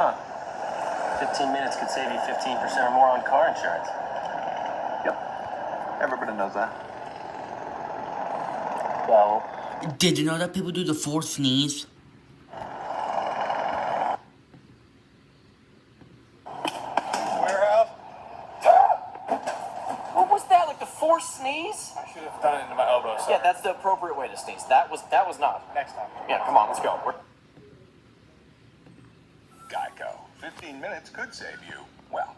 Huh. 15 minutes could save you 15% or more on car insurance. Yep. Everybody knows that. Well, Did you know that people do the 4 sneeze? Warehouse? what was that? Like the 4 sneeze? I should have done it into my elbow. Sorry. Yeah, that's the appropriate way to sneeze. That was not. Next time. Yeah, come on, let's go. Geico. 15 minutes could save you, well,